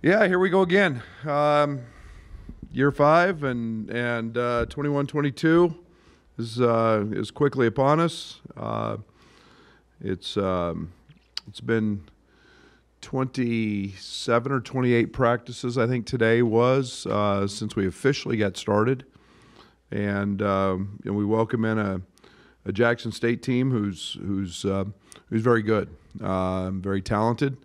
Yeah, here we go again. Year 5 and 21-22 is quickly upon us. It's been 27 or 28 practices, I think today was, since we officially got started, and we welcome in a Jackson State team who's very good, very talented.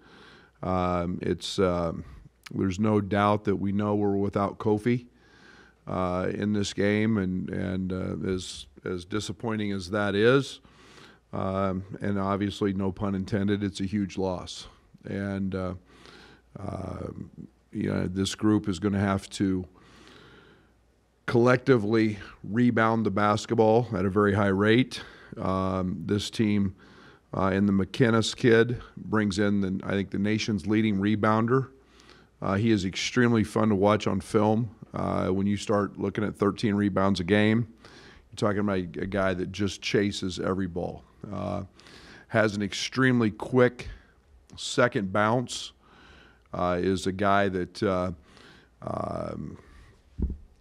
There's no doubt that we know we're without Kofi in this game, and as disappointing as that is, and obviously, no pun intended, it's a huge loss. And this group is going to have to collectively rebound the basketball at a very high rate. This team, and the McKinnis kid brings in, I think, the nation's leading rebounder. He is extremely fun to watch on film. When you start looking at 13 rebounds a game, you're talking about a guy that just chases every ball. Has an extremely quick second bounce. Is a guy that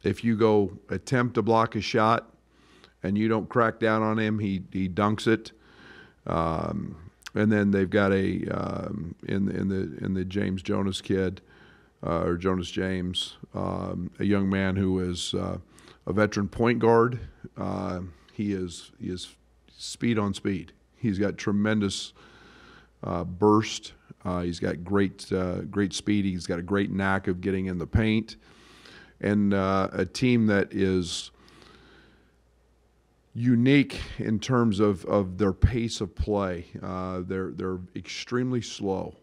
if you go attempt to block a shot and you don't crack down on him, he dunks it. And then they've got in the James Jonas kid. Or Jonas James, a young man who is a veteran point guard. He is speed on speed. He's got tremendous burst. He's got great speed. He's got a great knack of getting in the paint, and a team that is unique in terms of their pace of play. They're extremely slow.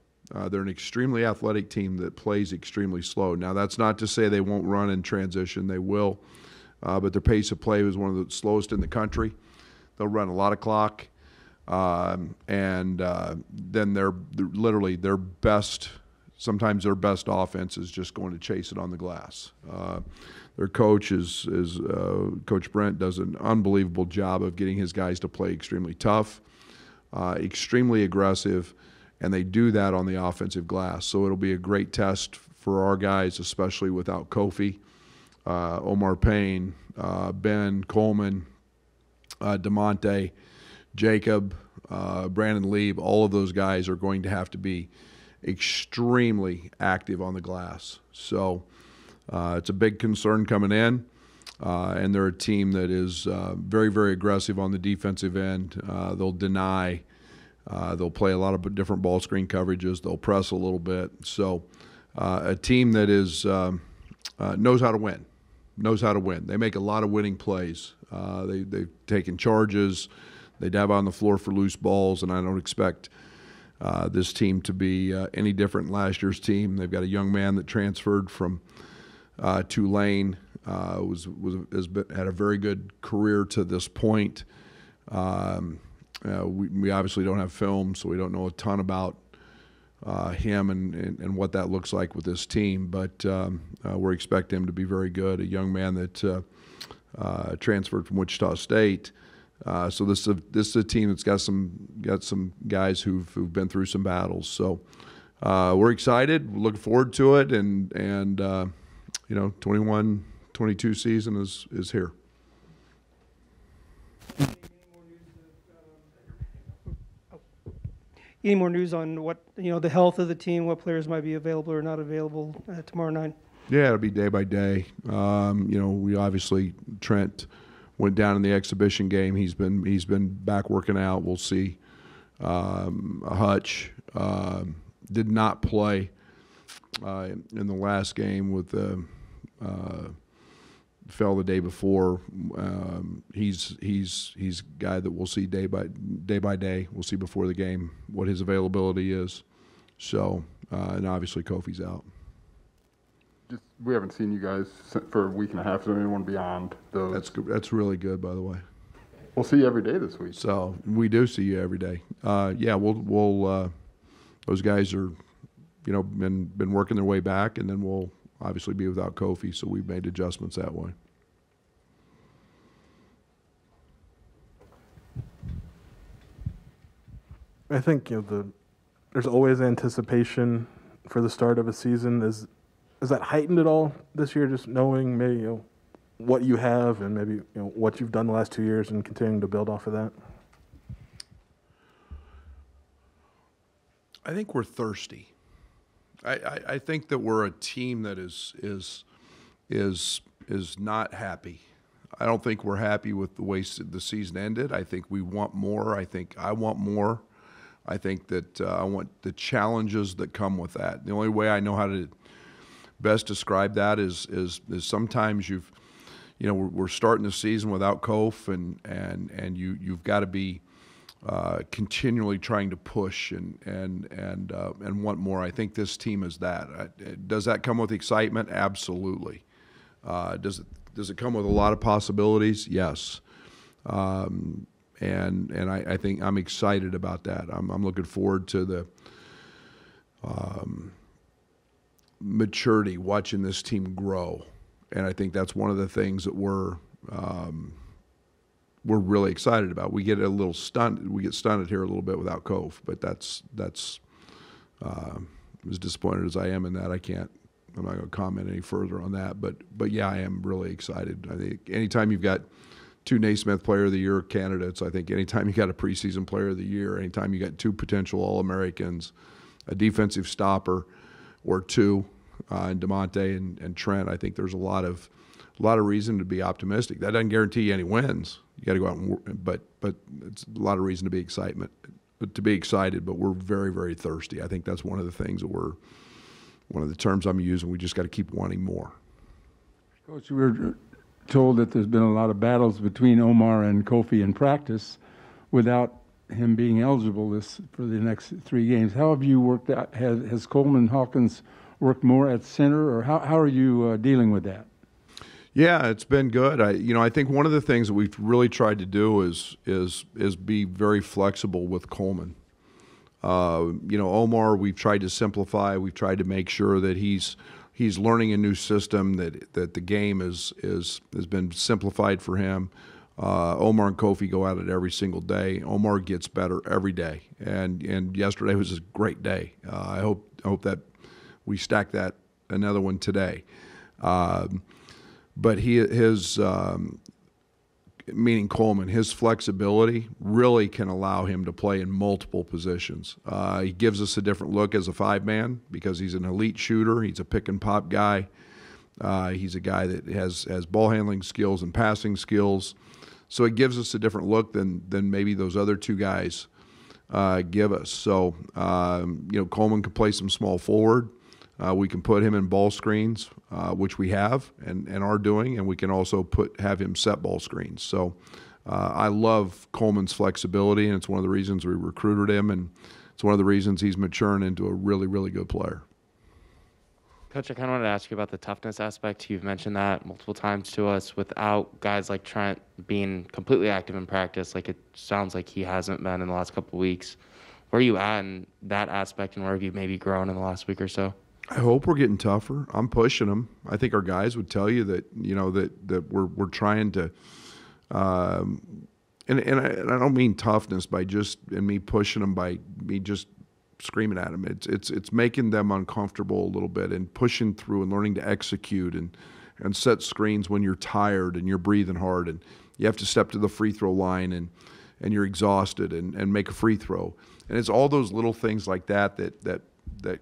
They're an extremely athletic team that plays extremely slow. Now, that's not to say they won't run in transition. They will. But their pace of play was one of the slowest in the country. They'll run a lot of clock. And then they're literally their best, sometimes their best offense is just going to chase it on the glass. Their coach Coach Brent does an unbelievable job of getting his guys to play extremely tough, extremely aggressive, and they do that on the offensive glass. So it'll be a great test for our guys, especially without Kofi, Omar Payne, Ben Coleman, DeMonte, Jacob, Brandon Lieb. All of those guys are going to have to be extremely active on the glass. So it's a big concern coming in. And they're a team that is very, very aggressive on the defensive end. They'll deny. They'll play a lot of different ball screen coverages. They'll press a little bit. So a team that is knows how to win, knows how to win. They make a lot of winning plays. They've taken charges. They dab on the floor for loose balls, and I don't expect this team to be any different than last year's team. They've got a young man that transferred from Tulane, had a very good career to this point. We obviously don't have film, so we don't know a ton about him and what that looks like with this team. But we expect him to be very good. A young man that transferred from Wichita State. So this is a team that's got some guys who've been through some battles. So we're excited. We're looking forward to it, and 21-22 season is here. Any more news on what the health of the team, what players might be available or not available tomorrow night? Yeah, it'll be day by day. We obviously Trent went down in the exhibition game. He's been back working out. We'll see. Hutch did not play in the last game with fell the day before. He's a guy that we'll see day by day. We'll see before the game what his availability is. So and obviously Kofi's out. We haven't seen you guys for a week and a half. Is there anyone beyond those? That's really good, by the way. We'll see you every day this week. So we do see you every day. Yeah, we'll those guys are been working their way back, and then we'll obviously be without Kofi, so we've made adjustments that way. I think there's always anticipation for the start of a season. Is that heightened at all this year? Just knowing maybe what you have and maybe what you've done the last 2 years and continuing to build off of that. I think we're thirsty. I think that we're a team that is not happy. I don't think we're happy with the way the season ended. I think we want more. I think I want more. I think that I want the challenges that come with that. The only way I know how to best describe that is sometimes we're starting the season without Kof, and you've got to be continually trying to push and want more. I think this team is that. Does that come with excitement? Absolutely. Does it come with a lot of possibilities? Yes. And I think I'm excited about that. I'm looking forward to the maturity, watching this team grow, and I think that's one of the things that we're really excited about. We get a little stunned. We get stunted here a little bit without Kof, but that's as disappointed as I am in that, I'm not going to comment any further on that. But yeah, I am really excited. I think anytime you've got two Naismith Player of the Year candidates, I think anytime you got a preseason Player of the Year, anytime you got two potential All-Americans, a defensive stopper or two, and DeMonte and Trent, I think there's a lot of reason to be optimistic. That doesn't guarantee you any wins. You got to go out and work, but it's a lot of reason to be excited. But we're very, very thirsty. I think that's one of the things that one of the terms I'm using. We just got to keep wanting more. Coach, we were told that there's been a lot of battles between Omar and Kofi in practice without him being eligible for the next 3 games. How have you worked out? Has Coleman Hawkins worked more at center, or how are you dealing with that? Yeah, it's been good. I think one of the things that we've really tried to do is be very flexible with Coleman. Omar, we've tried to simplify. We've tried to make sure that he's learning a new system, that the game has been simplified for him. Omar and Kofi go at it every single day. Omar gets better every day, and yesterday was a great day. I hope that we stack that another one today. But his meaning Coleman, his flexibility really can allow him to play in multiple positions. He gives us a different look as a 5-man because he's an elite shooter. He's a pick and pop guy. He's a guy that has ball handling skills and passing skills. So it gives us a different look than maybe those other two guys give us. So Coleman can play some small forward. We can put him in ball screens, which we have and are doing, and we can also have him set ball screens. So I love Coleman's flexibility, and it's one of the reasons we recruited him, and it's one of the reasons he's maturing into a really, really good player. Coach, I kind of wanted to ask you about the toughness aspect. You've mentioned that multiple times to us. Without guys like Trent being completely active in practice, like it sounds like he hasn't been in the last couple of weeks, where are you at in that aspect, and where have you maybe grown in the last week or so? I hope we're getting tougher. I'm pushing them. I think our guys would tell you that that we're trying to, and I don't mean toughness by just me pushing them by me just screaming at them. It's making them uncomfortable a little bit and pushing through and learning to execute and set screens when you're tired and you're breathing hard and you have to step to the free throw line and you're exhausted and make a free throw. And it's all those little things like that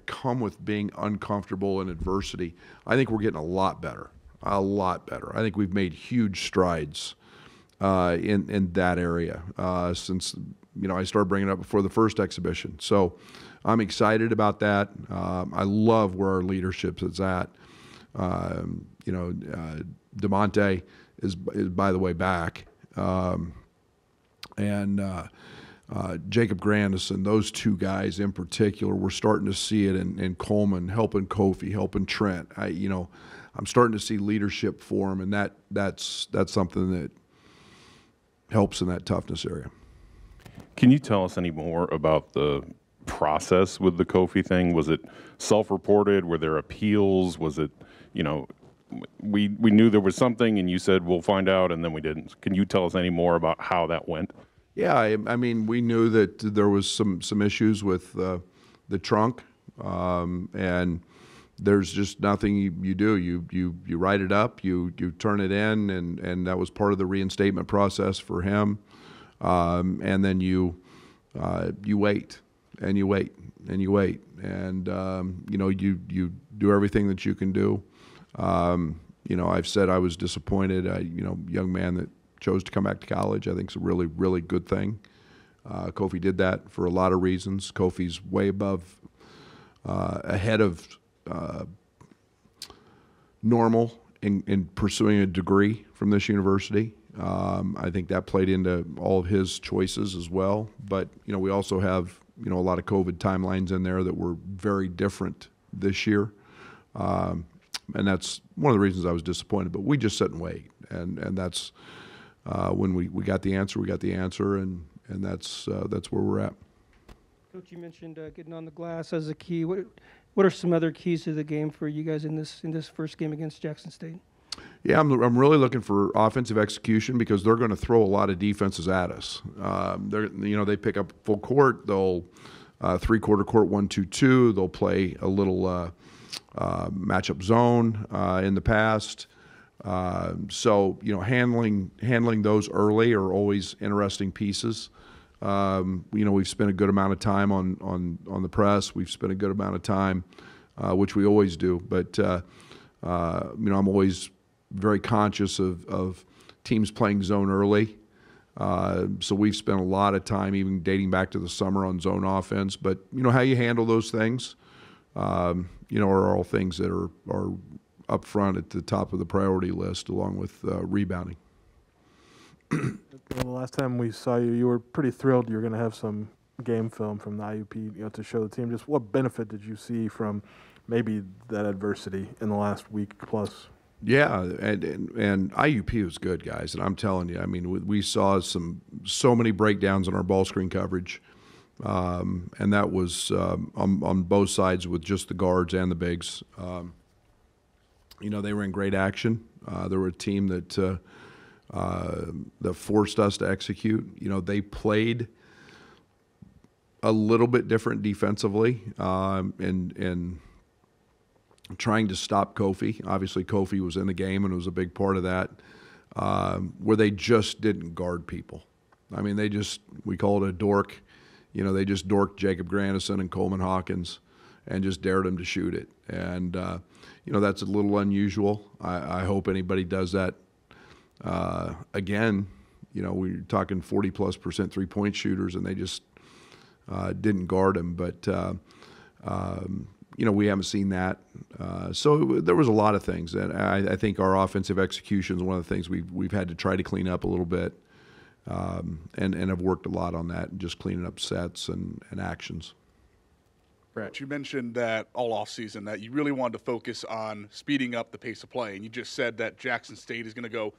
come with being uncomfortable in adversity. I think we're getting a lot better. I think we've made huge strides in that area since I started bringing it up before the first exhibition. So I'm excited about that. I love where our leadership is at. DeMonte is by the way back, and Jacob Grandison, those two guys in particular, we're starting to see it in Coleman, helping Kofi, helping Trent. I'm starting to see leadership for him, and that's something that helps in that toughness area. Can you tell us any more about the process with the Kofi thing? Was it self-reported? Were there appeals? Was it, we knew there was something, and you said we'll find out, and then we didn't. Can you tell us any more about how that went? Yeah, I mean, we knew that there was some issues with the trunk And there's just nothing you do. You write it up, you turn it in, and that was part of the reinstatement process for him. And then you wait, and you wait, and you wait, and you do everything that you can do. I've said I was disappointed. Young man that chose to come back to college, I think is a really, really good thing. Kofi did that for a lot of reasons. Kofi's way above, ahead of normal in pursuing a degree from this university. I think that played into all of his choices as well. But, we also have, a lot of COVID timelines in there that were very different this year. And that's one of the reasons I was disappointed. But we just sit and wait. And that's when we got the answer, and that's where we're at. Coach, you mentioned getting on the glass as a key. What are some other keys to the game for you guys in this first game against Jackson State? Yeah, I'm really looking for offensive execution because they're going to throw a lot of defenses at us. They pick up full court. They'll three-quarter court 1-2-2. They'll play a little matchup zone in the past. So handling those early are always interesting pieces. We've spent a good amount of time on the press. We've spent a good amount of time, which we always do. But I'm always very conscious of teams playing zone early. So we've spent a lot of time, even dating back to the summer, on zone offense. But how you handle those things, are all things that are up front at the top of the priority list, along with rebounding. The last time we saw you, you were pretty thrilled you were going to have some game film from the IUP, to show the team. Just what benefit did you see from maybe that adversity in the last week plus? Yeah, and IUP was good, guys, and I'm telling you, we saw so many breakdowns in our ball screen coverage, and that was on both sides with just the guards and the bigs. They were in great action. They were a team that forced us to execute. They played a little bit different defensively, and trying to stop Kofi. Obviously, Kofi was in the game and was a big part of that, where they just didn't guard people. We call it a dork. They just dorked Jacob Grandison and Coleman Hawkins and just dared them to shoot it. And, that's a little unusual. I hope anybody does that again. We're talking 40+% three-point shooters, and they just didn't guard them. But, we haven't seen that. So there was a lot of things. And I think our offensive execution is one of the things we've had to try to clean up a little bit, and have worked a lot on that, and just cleaning up sets and actions. Brad, you mentioned that all offseason that you really wanted to focus on speeding up the pace of play, and you just said that Jackson State is going to go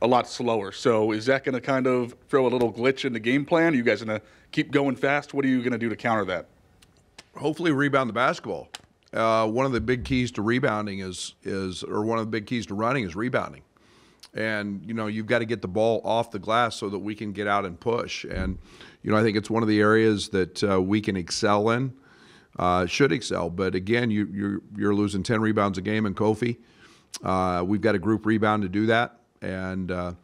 a lot slower. So is that going to kind of throw a little glitch in the game plan? Are you guys going to keep going fast? What are you going to do to counter that? Hopefully rebound the basketball. One of the big keys to rebounding or one of the big keys to running is rebounding. And, you've got to get the ball off the glass so that we can get out and push. And, I think it's one of the areas that we can excel in, should excel. But, again, you're losing 10 rebounds a game in Kofi. We've got a group rebound to do that. And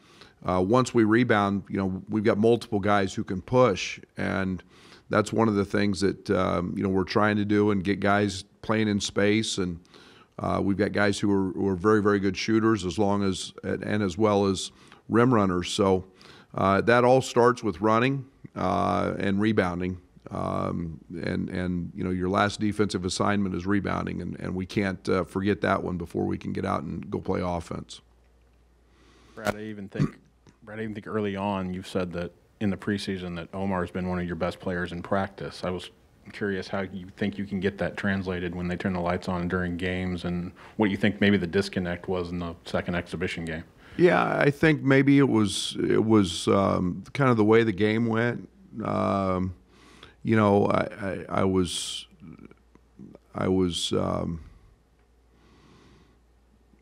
once we rebound, we've got multiple guys who can push. And that's one of the things that, we're trying to do, and get guys playing in space. And we've got guys who are very, very good shooters, as well as rim runners. So that all starts with running and rebounding. Your last defensive assignment is rebounding, and we can't forget that one before we can get out and go play offense. Brad, I even think early on you've said that in the preseason that Omar has been one of your best players in practice. I was curious how you think you can get that translated when they turn the lights on during games, and what you think maybe the disconnect was in the second exhibition game. Yeah, I think maybe it was kind of the way the game went. I was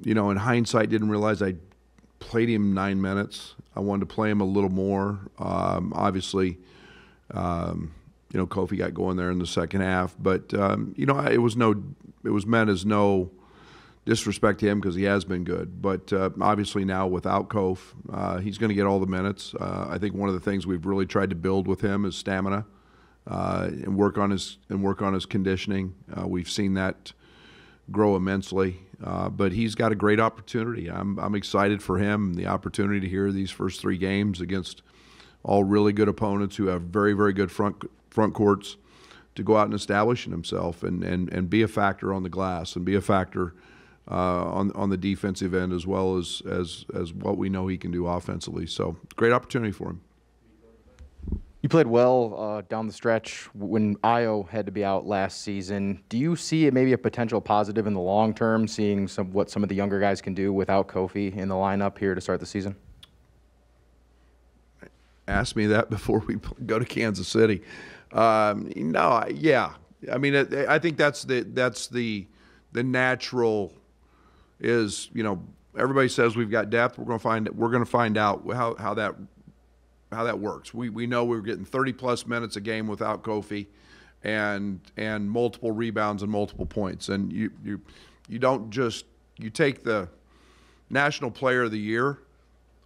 in hindsight didn't realize I played him 9 minutes. I wanted to play him a little more. Obviously, Kofi got going there in the second half. But it was meant as no disrespect to him because he has been good. But obviously now without Kof, he's going to get all the minutes. I think one of the things we've really tried to build with him is stamina and work on his conditioning. We've seen that grow immensely. But he's got a great opportunity. I'm excited for him, the opportunity to hear these first 3 games against all really good opponents who have very, very good front courts, to go out and establish himself and be a factor on the glass and be a factor on the defensive end as well as what we know he can do offensively. So great opportunity for him. You played well down the stretch when Io had to be out last season. Do you see it maybe a potential positive in the long term, seeing what some of the younger guys can do without Kofi in the lineup here to start the season? Ask me that before we go to Kansas City. No, yeah. I mean, I think that's the natural is, everybody says we've got depth. We're going to find out how that works. We know we're getting 30-plus minutes a game without Kofi, and multiple rebounds and multiple points. And you don't just take the National Player of the Year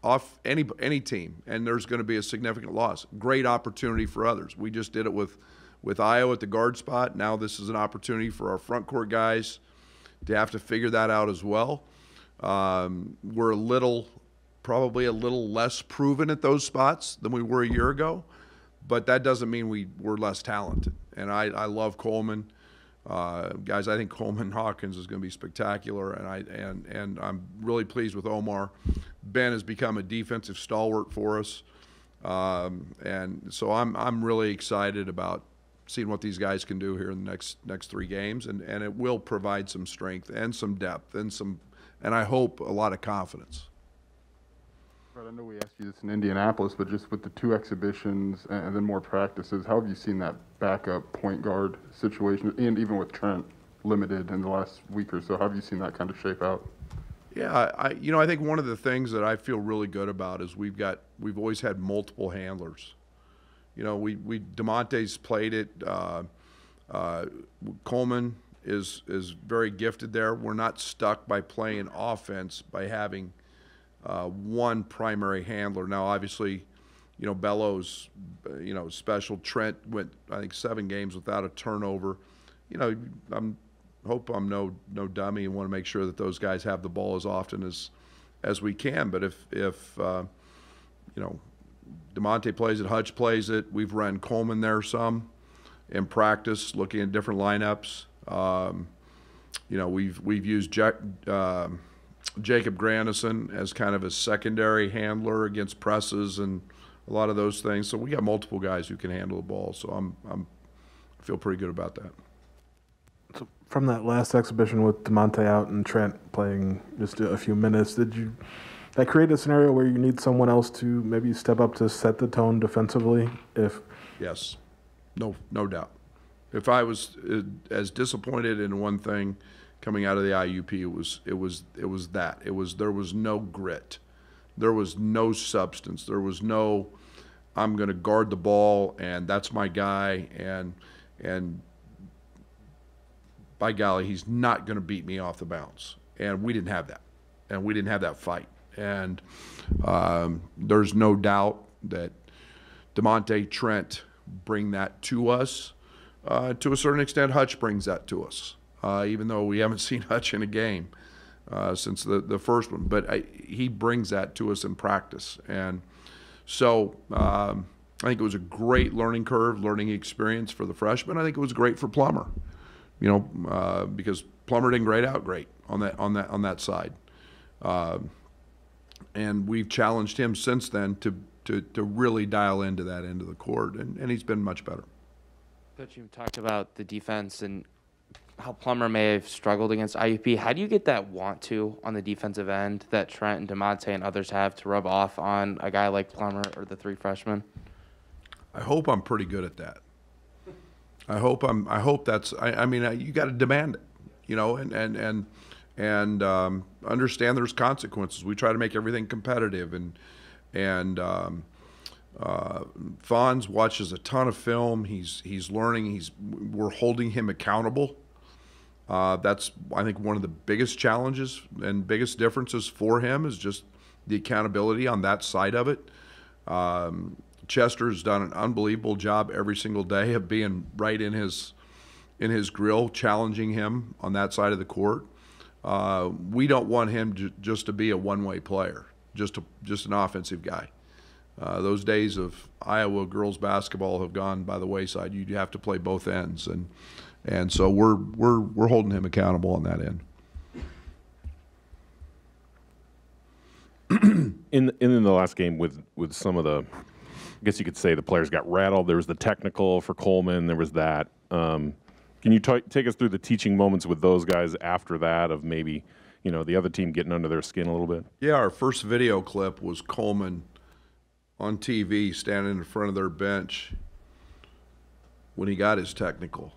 off any team, and there's going to be a significant loss. Great opportunity for others. We just did it with Io at the guard spot. Now this is an opportunity for our front court guys to have to figure that out as well. We're probably a little less proven at those spots than we were a year ago, but that doesn't mean we're less talented. And I love Coleman. Guys, I think Coleman Hawkins is going to be spectacular, and I'm really pleased with Omar. Ben has become a defensive stalwart for us, and so I'm really excited about seeing what these guys can do here in the next 3 games, and it will provide some strength and some depth and I hope a lot of confidence. Brad, I know we asked you this in Indianapolis, but just with the 2 exhibitions and then more practices, how have you seen that backup point guard situation, and even with Trent limited in the last week or so, how have you seen that kind of shape out? Yeah, I think one of the things that I feel really good about is we've always had multiple handlers. DeMonte's played it. Coleman is very gifted there. We're not stuck by playing offense by having one primary handler. Now, obviously, Bellows, special. Trent went, I think, 7 games without a turnover. Hope I'm no dummy and want to make sure that those guys have the ball as often as we can. But if DeMonte plays it, Hutch plays it. We've run Coleman there some in practice, looking at different lineups. We've used Jacob Grandison as kind of a secondary handler against presses and a lot of those things. So we got multiple guys who can handle the ball. So I feel pretty good about that. So from that last exhibition with DeMonte out and Trent playing just a few minutes, did that create a scenario where you need someone else to maybe step up to set the tone defensively? Yes, no doubt. If I was as disappointed in one thing coming out of the IUP, it was that. There was no grit. There was no substance. There was no, I'm going to guard the ball and that's my guy, and by golly, he's not going to beat me off the bounce. And we didn't have that. And we didn't have that fight. And there's no doubt that DeMonte, Trent bring that to us. To a certain extent, Hutch brings that to us, even though we haven't seen Hutch in a game since the first one. But he brings that to us in practice. And so I think it was a great learning experience for the freshmen. I think it was great for Plummer, because Plummer didn't grade out great on that side. And we've challenged him since then to really dial into that end of the court, and he's been much better. Coach, you talked about the defense and how Plummer may have struggled against IUP. How do you get that want to on the defensive end that Trent and DeMonte and others have to rub off on a guy like Plummer or the 3 freshmen? I hope I'm pretty good at that. I hope that's. I mean, you got to demand it, and understand there's consequences. We try to make everything competitive, and Fonz watches a ton of film. He's learning. We're holding him accountable. That's, I think, one of the biggest challenges and biggest differences for him is just the accountability on that side of it. Chester's done an unbelievable job every single day of being right in his grill, challenging him on that side of the court. We don't want him just to be a one-way player, just an offensive guy. Those days of Iowa girls basketball have gone by the wayside. You have to play both ends, and so we're holding him accountable on that end. In the last game with some of the, I guess you could say the players got rattled. There was the technical for Coleman. There was that. Can you take us through the teaching moments with those guys after that of maybe, the other team getting under their skin a little bit? Yeah, our first video clip was Coleman on TV standing in front of their bench when he got his technical.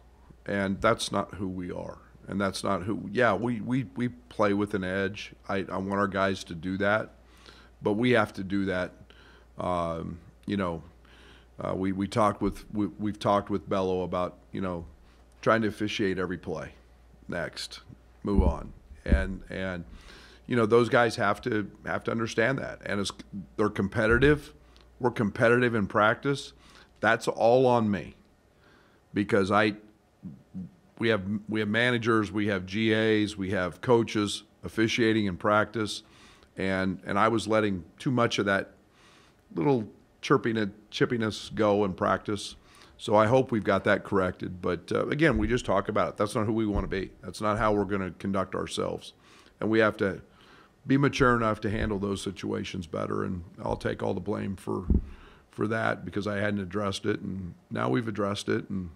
And that's not who we are. And that's not who, yeah, we play with an edge. I want our guys to do that. But we have to do that. We've talked with Bello about, trying to officiate every play. Next, move on. And those guys have to understand that. And they're competitive. We're competitive in practice. That's all on me. Because we have managers, we have GAs, we have coaches officiating in practice, and I was letting too much of that little chippiness go in practice. So I hope we've got that corrected. But again, we just talk about it. That's not who we want to be. That's not how we're going to conduct ourselves. And we have to be mature enough to handle those situations better. And I'll take all the blame for that because I hadn't addressed it. And now we've addressed it, and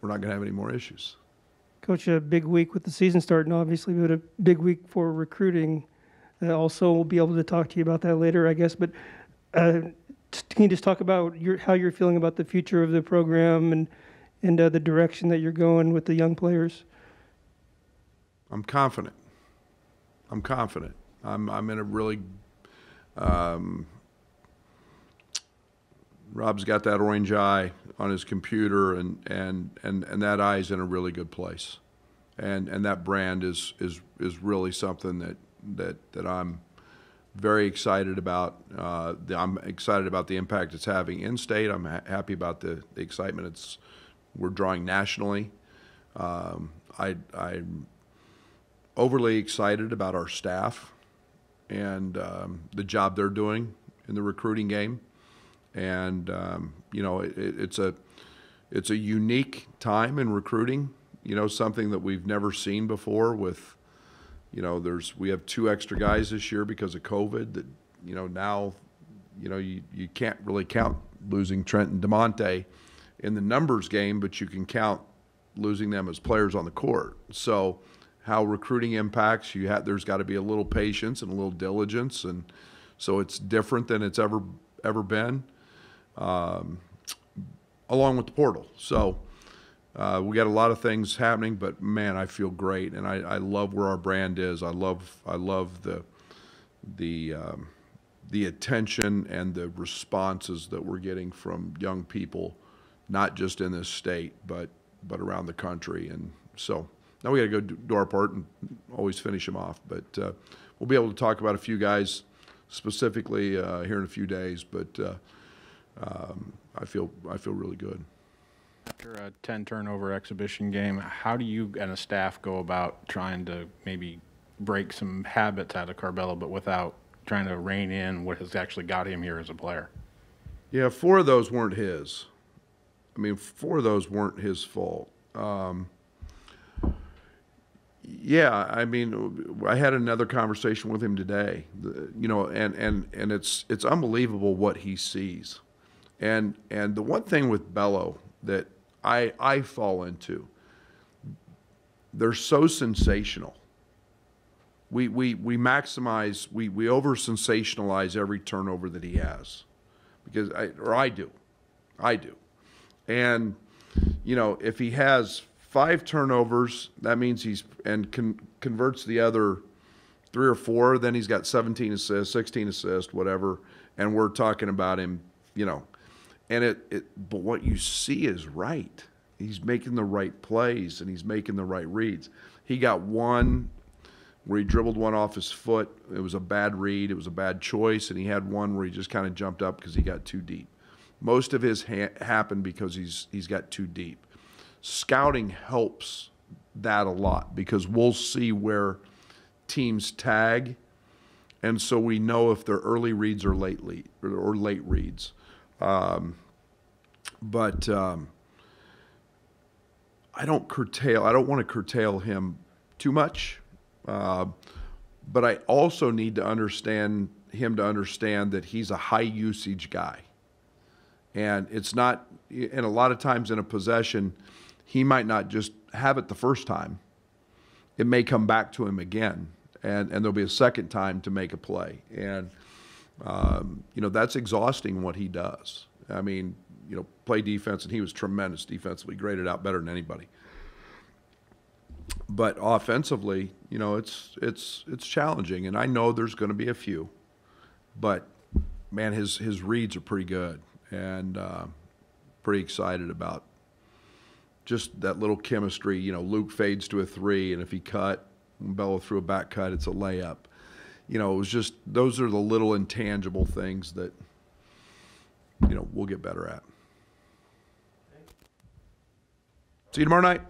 we're not going to have any more issues. Coach, a big week with the season starting, obviously, but a big week for recruiting. Also, we'll be able to talk to you about that later, I guess. But can you just talk about how you're feeling about the future of the program and the direction that you're going with the young players? I'm confident. I'm in a really. Rob's got that orange eye on his computer, and that eye's in a really good place, and that brand is really something that I'm very excited about. I'm excited about the impact it's having in state. I'm happy about the excitement we're drawing nationally. I'm overly excited about our staff and the job they're doing in the recruiting game. And it's a unique time in recruiting. Something that we've never seen before. With we have 2 extra guys this year because of COVID. That now you can't really count losing Trent and DeMonte in the numbers game, but you can count losing them as players on the court. So how recruiting impacts there's got to be a little patience and a little diligence, and so it's different than it's ever been. Along with the portal. So we got a lot of things happening, but man, I feel great, and I love where our brand is. I love the attention and the responses that we're getting from young people, not just in this state, but around the country. And so now we got to go do our part and always finish them off. But we'll be able to talk about a few guys specifically here in a few days, but I feel really good. After a 10 turnover exhibition game, how do you and a staff go about trying to maybe break some habits out of Carbello, but without trying to rein in what has actually got him here as a player? Yeah, 4 of those weren't his. 4 of those weren't his fault. Yeah, I had another conversation with him today, and it's unbelievable what he sees. And the one thing with Bello that I fall into, they're so sensational. We maximize, we over sensationalize every turnover that he has, because I do. And if he has 5 turnovers, that means converts the other 3 or 4, then he's got 17 assists, 16 assists, whatever, and we're talking about him, And but what you see is right. He's making the right plays and he's making the right reads. He got one where he dribbled one off his foot. It was a bad read. It was a bad choice. And he had one where he just kind of jumped up because he got too deep. Most of his happened because he's got too deep. Scouting helps that a lot because we'll see where teams tag, and so we know if they're early reads or late reads. But I don't want to curtail him too much. But I also need to understand that he's a high usage guy. And it's not, and a lot of times in a possession, he might not just have it the first time. It may come back to him again, and there'll be a second time to make a play. And, that's exhausting what he does. I mean, play defense, and he was tremendous defensively, graded out better than anybody. But offensively, it's challenging, and I know there's going to be a few. But, man, his reads are pretty good, and pretty excited about just that little chemistry. Luke fades to a three, and if he cut, Bello threw a back cut, it's a layup. It was just, those are the little intangible things that, we'll get better at. See you tomorrow night.